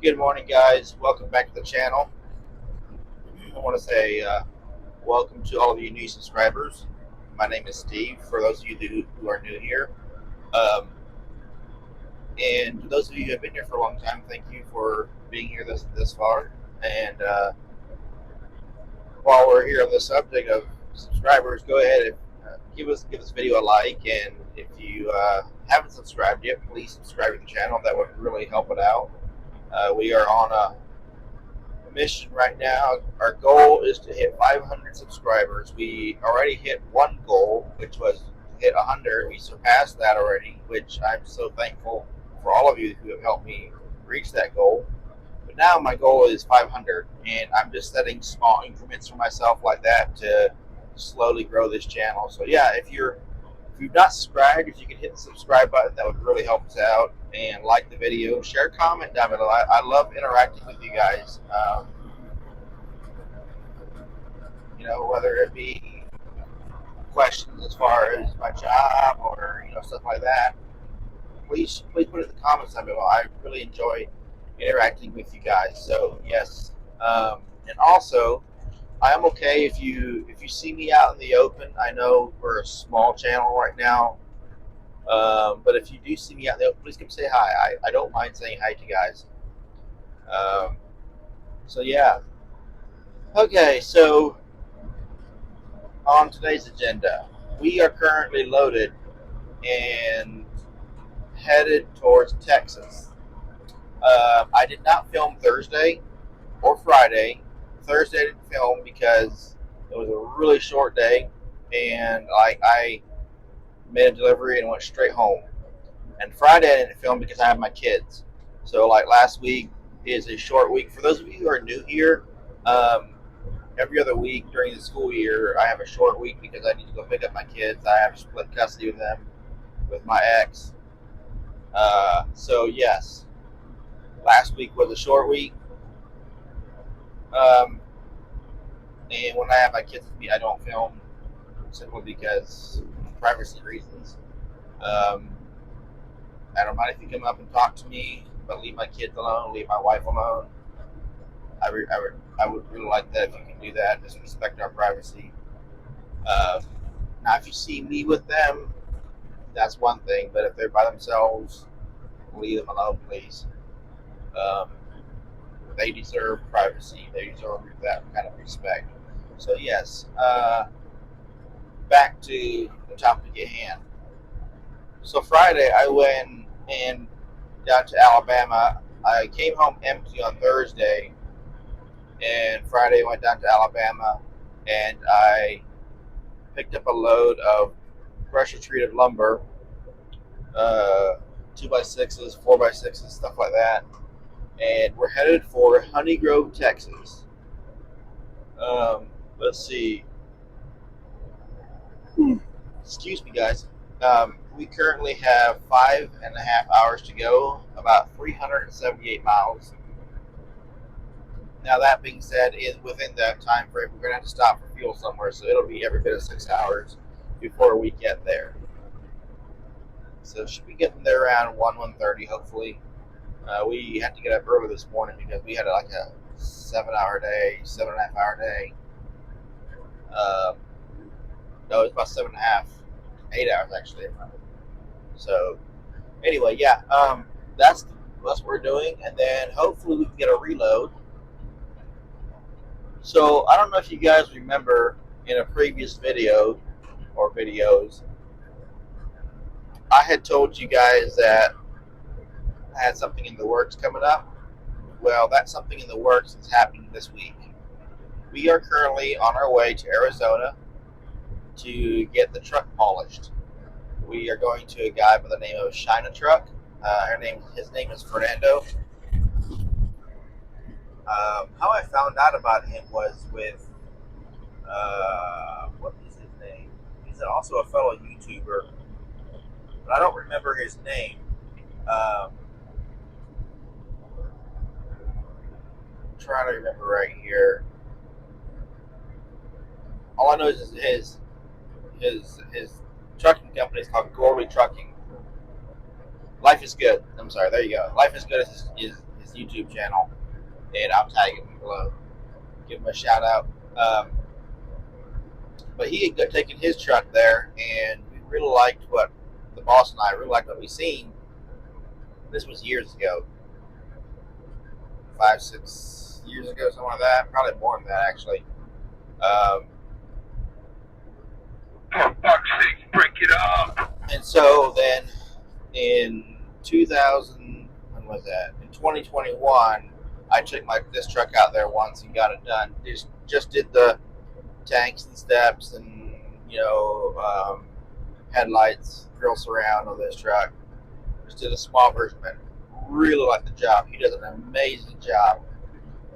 good morning, guys. Welcome back to the channel. I want to say welcome to all of you new subscribers. My name is Steve, for those of you who are new here. Um, and to those of you who have been here for a long time, thank you for being here this far. And while we're here on the subject of subscribers, go ahead and give this video a like. And if you haven't subscribed yet, please subscribe to the channel. That would really help it out. We are on a mission right now. Our goal is to hit 500 subscribers. We already hit one goal, which was to hit 100. We surpassed that already, which I'm so thankful for all of you who have helped me reach that goal. But now my goal is 500, and I'm just setting small increments for myself like that to slowly grow this channel. So yeah, if you've not subscribed, if you could hit the subscribe button, that would really help us out. And like the video, share, comment down below. I love interacting with you guys. Whether it be questions as far as my job or stuff like that. Please put it in the comments down below. I really enjoy interacting with you guys. So yes, and also I am okay if you see me out in the open. I know we're a small channel right now. But if you do see me out there, please come say hi. I don't mind saying hi to you guys. So yeah. Okay, so on today's agenda, we are currently loaded and headed towards Texas. I did not film Thursday or Friday. Thursday I didn't film because it was a really short day, and I made a delivery and went straight home. And Friday I didn't film because I have my kids. So last week is a short week. For those of you who are new here, every other week during the school year I have a short week because I need to go pick up my kids. I have split custody of them with my ex. So yes, last week was a short week. And when I have my kids with me, I don't film simply because privacy reasons. I don't mind if you come up and talk to me, but leave my kids alone, leave my wife alone. I would really like that if you can do that. Just respect our privacy. Now, if you see me with them, that's one thing. But if they're by themselves, leave them alone, please. They deserve privacy. They deserve that kind of respect. So yes, back to the topic at hand. So Friday, I went and down to Alabama. I came home empty on Thursday, and Friday went down to Alabama, and I picked up a load of pressure treated lumber, 2x6s, 4x6s, stuff like that, and we're headed for Honey Grove, Texas. Let's see. Excuse me, guys. We currently have 5.5 hours to go, about 378 miles. Now, that being said, within that time frame, we're going to have to stop for fuel somewhere, so it'll be every bit of 6 hours before we get there. So should be getting there around 1:30, hopefully. We had to get up early this morning because we had like a 7-hour day, 7.5-hour day. No, it's about 7.5, 8 hours actually. So anyway, yeah, that's what we're doing, and then hopefully we can get a reload. So I don't know if you guys remember in a previous video or videos, I had told you guys that I had something in the works coming up. Well, that something in the works is happening this week. We are currently on our way to Arizona to get the truck polished. We are going to a guy by the name of Shina Truck. His name is Fernando. How I found out about him was with what is his name? He's also a fellow YouTuber, but I don't remember his name. I'm trying to remember right here. All I know is his trucking company is called Gorley Trucking. Life is Good. I'm sorry. There you go. Life is Good is his his YouTube channel, and I'll tag him below. Give him a shout out. But he had taken his truck there, and we really liked what the boss and I really liked what we seen. This was years ago, 5-6 years ago, something like that. Probably more than that, actually. For fuck's sake, break it up. And so then in 2000, when was that? In 2021, I took this truck out there once and got it done. Just did the tanks and steps and headlights, grill surround on this truck. Just did a small version, but really like the job. He does an amazing job.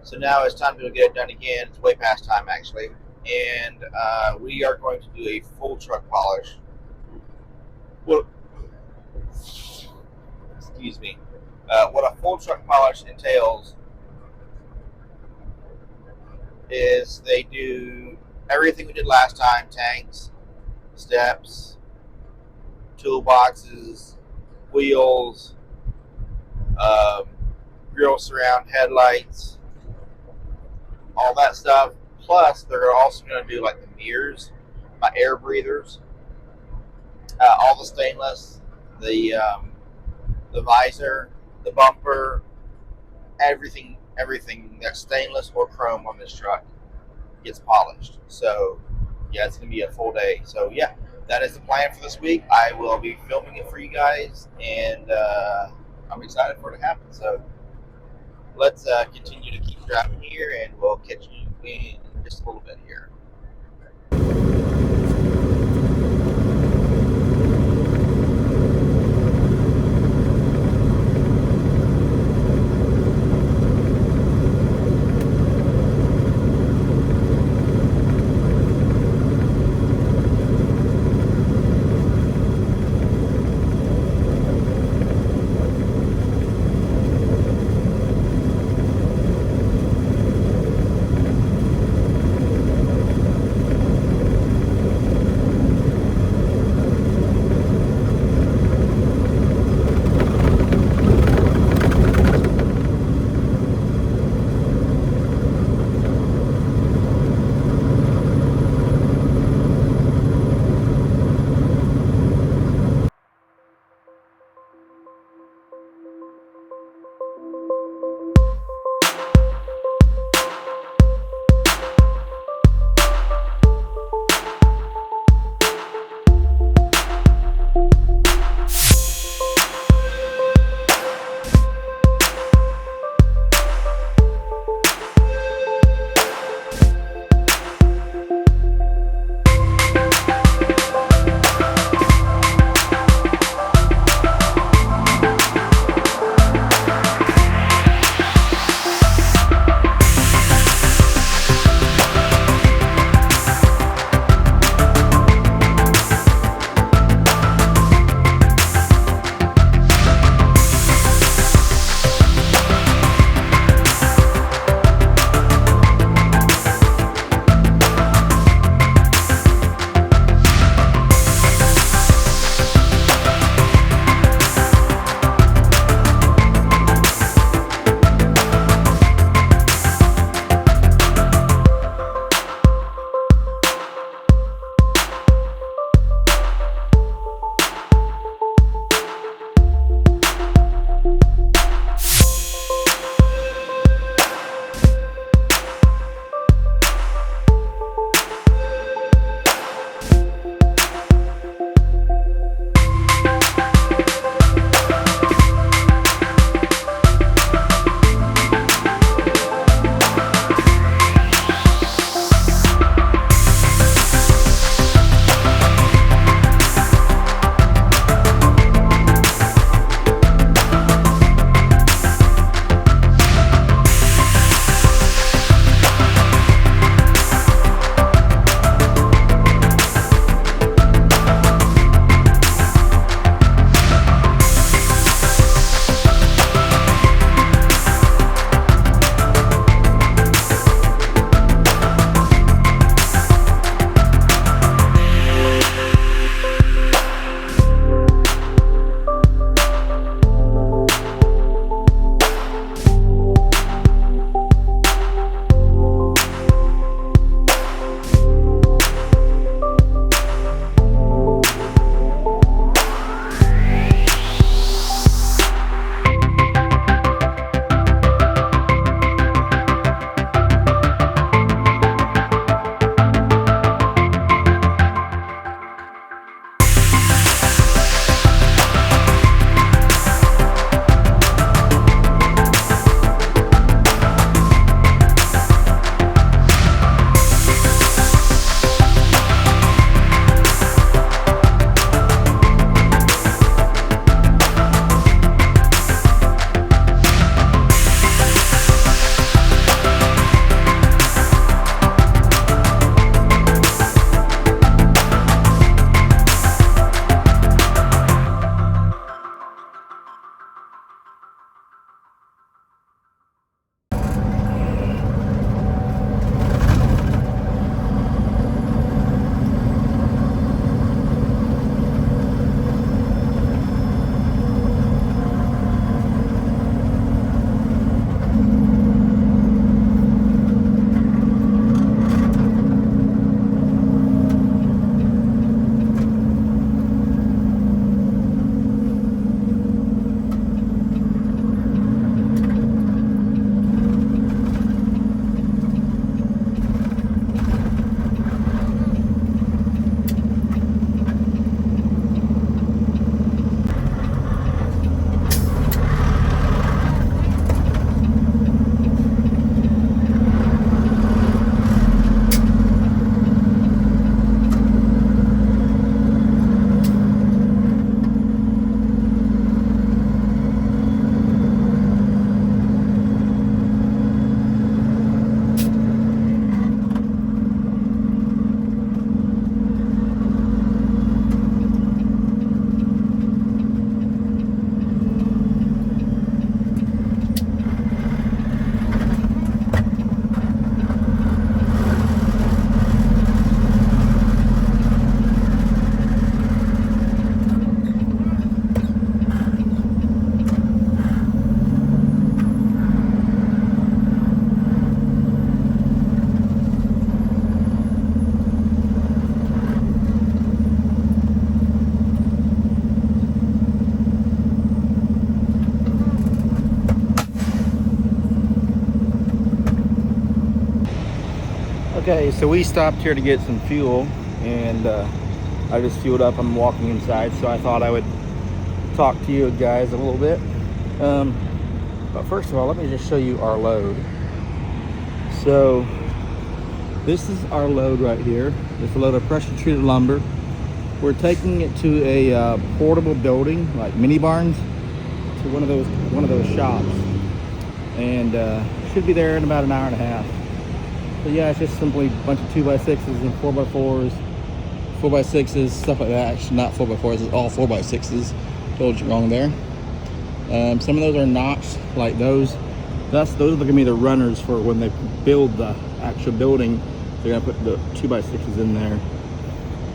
So now it's time to get it done again. It's way past time, actually. And we are going to do a full truck polish. Well, excuse me. What a full truck polish entails is they do everything we did last time: tanks, steps, toolboxes, wheels, grill surround, headlights, all that stuff. Plus, they're also going to do like the mirrors, my air breathers, all the stainless, the visor, the bumper, everything that's stainless or chrome on this truck gets polished. So yeah, it's going to be a full day. So yeah, that is the plan for this week. I will be filming it for you guys, and I'm excited for it to happen. So let's continue to keep driving here, and we'll catch you in just a little bit here. so we stopped here to get some fuel, and I just fueled up. I'm walking inside, so I thought I would talk to you guys a little bit. But first of all, let me just show you our load. So this is our load right here. It's a load of pressure treated lumber. We're taking it to a portable building, like mini barns, to one of those shops, and should be there in about an hour and a half. So yeah, it's just simply a bunch of 2x6s and 4x4s, 4x6s, stuff like that. Actually, not 4x4s, it's all 4x6s. Told you wrong there. Some of those are notched like those. Those are going to be the runners for when they build the actual building. They're going to put the 2x6s in there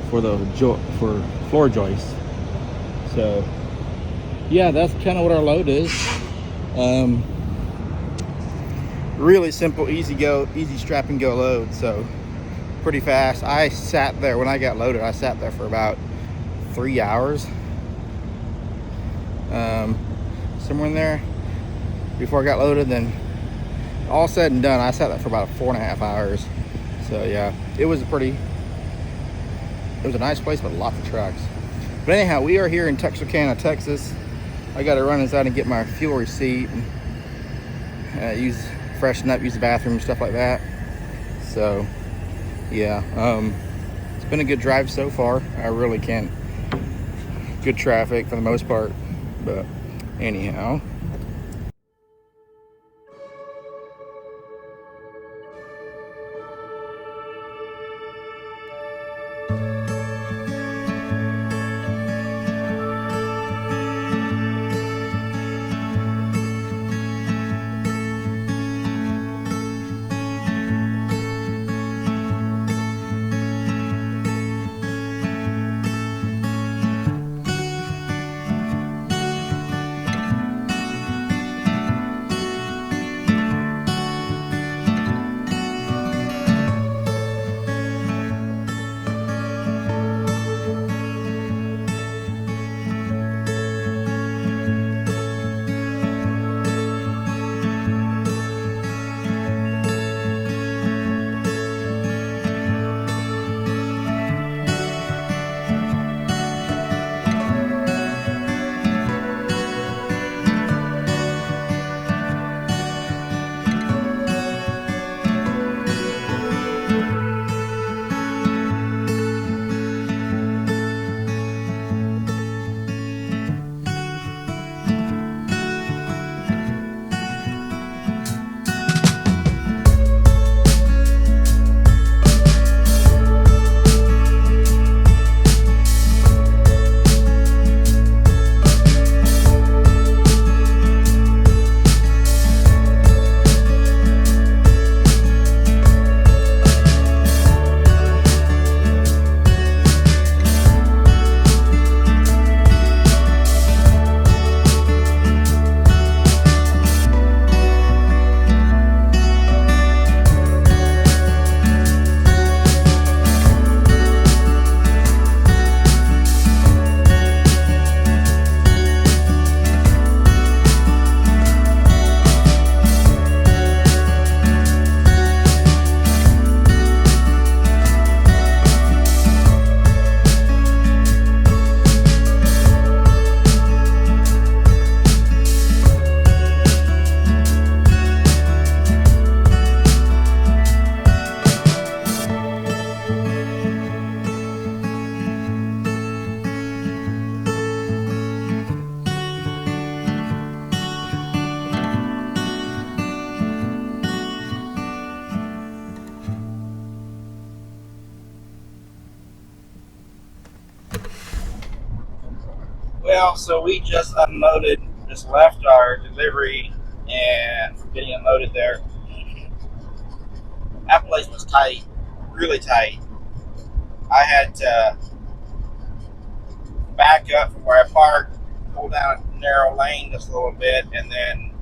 for the for floor joists. So yeah, that's kind of what our load is. Really simple, easy strap and go load. So pretty fast. I sat there when I got loaded. I sat there for about 3 hours. Somewhere in there before I got loaded. Then all said and done, I sat there for about 4.5 hours. So yeah, it was a nice place with lots of trucks. But anyhow, we are here in Texarkana, Texas. I got to run inside and get my fuel receipt and freshen up, use the bathroom, stuff like that. So yeah, it's been a good drive so far. I really can't. Good traffic for the most part, but anyhow. Well, so we just unloaded, just left our delivery and getting unloaded there. That place was tight, really tight. I had to back up from where I parked, pull down a narrow lane just a little bit, and then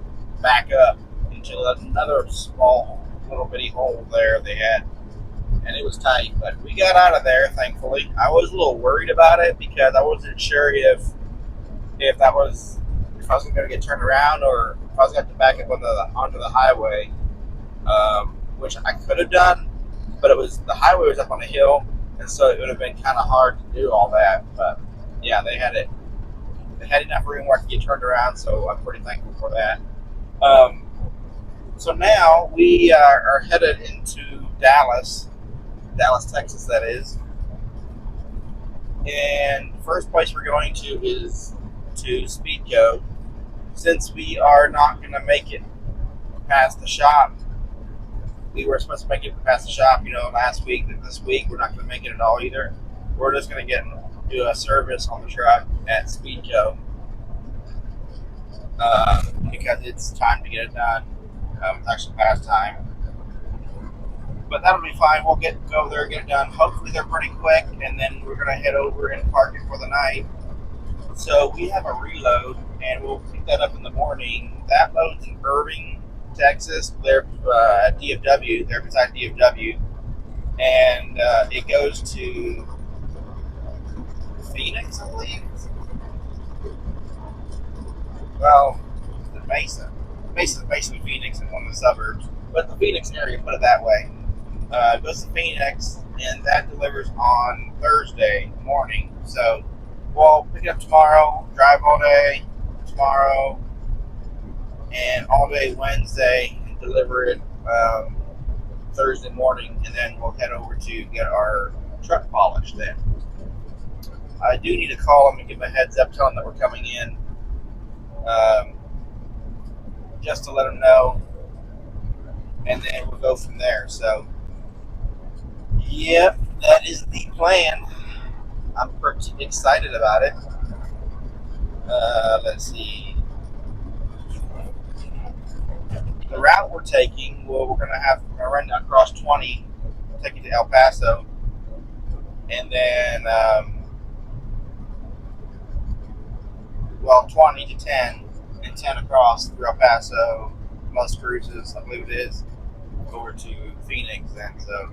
back up into another small little bitty hole there they had. And it was tight, but we got out of there, thankfully. I was a little worried about it because I wasn't sure if I was going to get turned around or if I was going to have to back up onto the highway, which I could have done, but the highway was up on a hill, and so it would have been kind of hard to do all that. But yeah, they had enough room where I could get turned around, so I'm pretty thankful for that. So now we are headed into Dallas, Texas, that is. And the first place we're going to is to Speedco, since we are not going to make it past the shop. We were supposed to make it past the shop, last week. This week we're not going to make it at all either. We're just going to do a service on the truck at Speedco because it's time to get it done. It's actually past time, but that'll be fine. We'll go there and get it done. Hopefully they're pretty quick, and then we're going to head over and park it for the night. So we have a reload, and we'll pick that up in the morning. That load's in Irving, Texas. They're at DFW. They're beside DFW, and it goes to Phoenix, I believe. Well, the Mesa. Mesa's basically Phoenix in one of the suburbs, but the Phoenix area, put it that way. It goes to Phoenix, and that delivers on Thursday morning. So we'll pick it up tomorrow, drive all day tomorrow, and all day Wednesday, and deliver it Thursday morning, and then we'll head over to get our truck polished then. I do need to call them and give them a heads up, tell them that we're coming in, just to let them know, and then we'll go from there. So, yep, that is the plan. I'm pretty excited about it. Let's see. The route we're taking, we're going to run across 20, take it to El Paso, and then, 20 to 10, and 10 across through El Paso, Las Cruces, I believe it is, over to Phoenix then, so.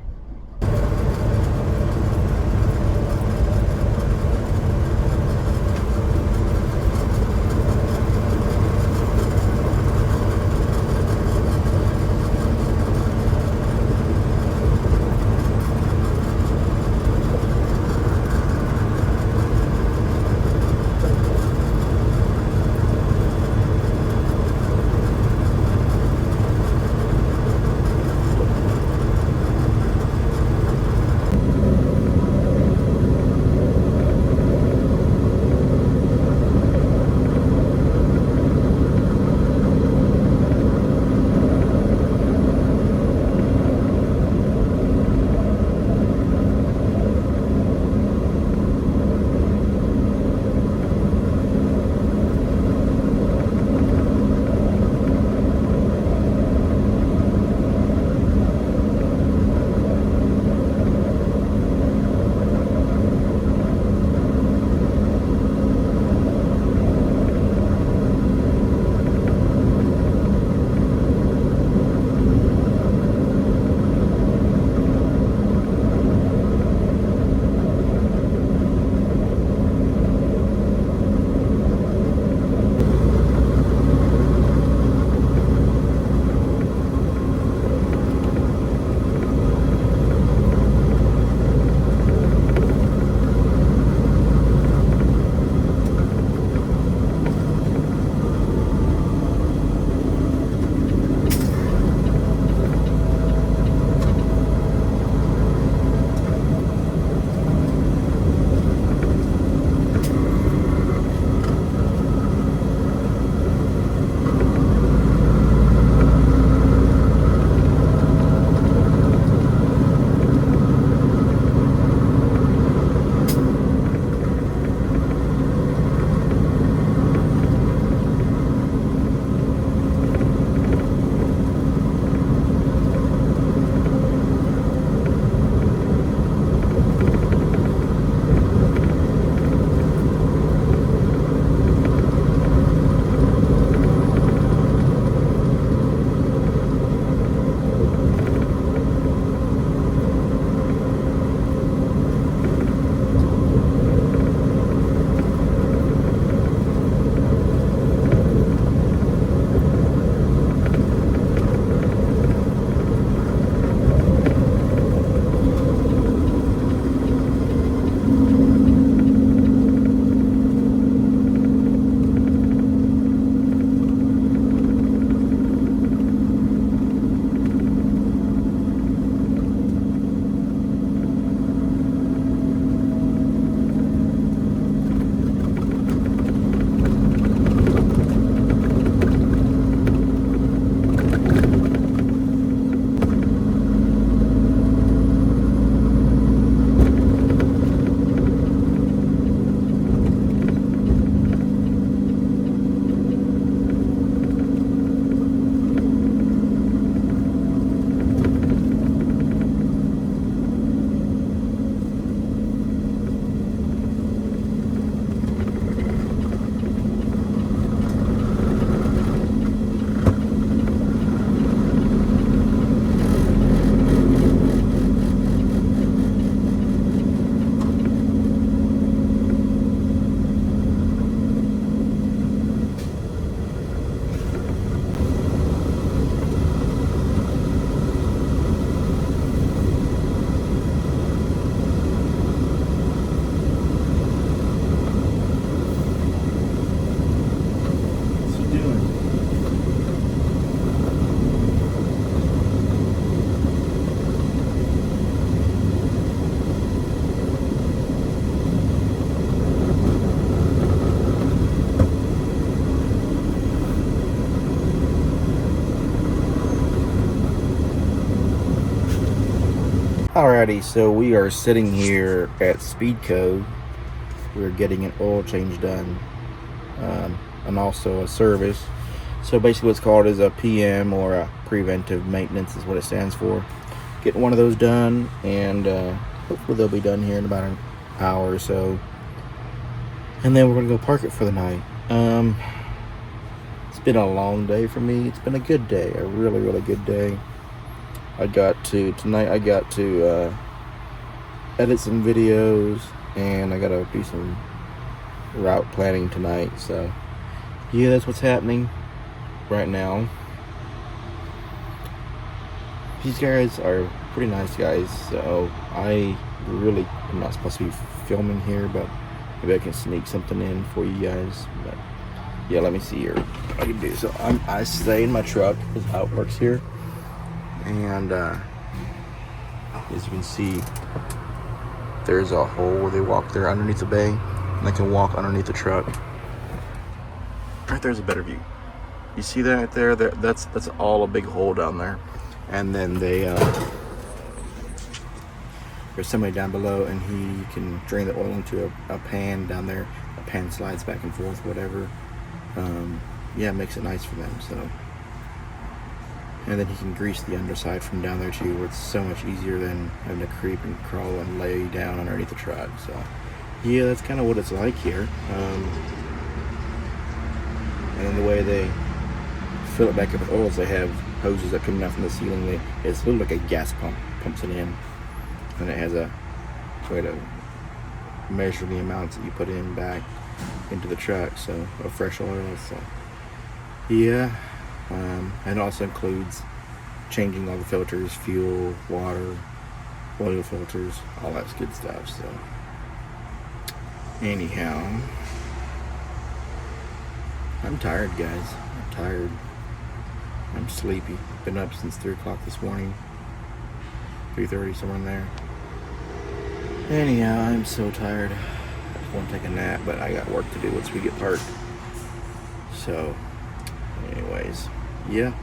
Alrighty, so we are sitting here at Speedco. We're getting an oil change done, and also a service. So basically what's called is a PM, or a preventive maintenance is what it stands for. Getting one of those done, and hopefully they'll be done here in about an hour or so. And then we're going to go park it for the night. It's been a long day for me. It's been a good day, a really, really good day. Tonight I got to edit some videos, and I got to do some route planning tonight. So yeah, that's what's happening right now. These guys are pretty nice guys, so I really am not supposed to be filming here, but maybe I can sneak something in for you guys. But yeah, let me see here what I can do. So I stay in my truck, because how it works here. And as you can see, there's a hole where they walk there underneath the bay, and they can walk underneath the truck. Right there's a better view. You see that right there? That's all a big hole down there. And then there's somebody down below, and he can drain the oil into a pan down there. A pan slides back and forth, whatever. Yeah, it makes it nice for them. So. And then he can grease the underside from down there too, where it's so much easier than having to creep and crawl and lay down underneath the truck. So yeah, that's kind of what it's like here. And then the way they fill it back up with oil is they have hoses that come down from the ceiling. It's literally like a gas pump, pumps it in, and it has a way to measure the amounts that you put in back into the truck, so of fresh oil. So yeah. And also includes changing all the filters, fuel, water, oil filters, all that good stuff. So anyhow, I'm tired, guys. I'm tired. I'm sleepy. Been up since 3 o'clock this morning. 3:30, somewhere in there. Anyhow, I'm so tired. I just want to take a nap, but I got work to do once we get parked. So anyways, yeah,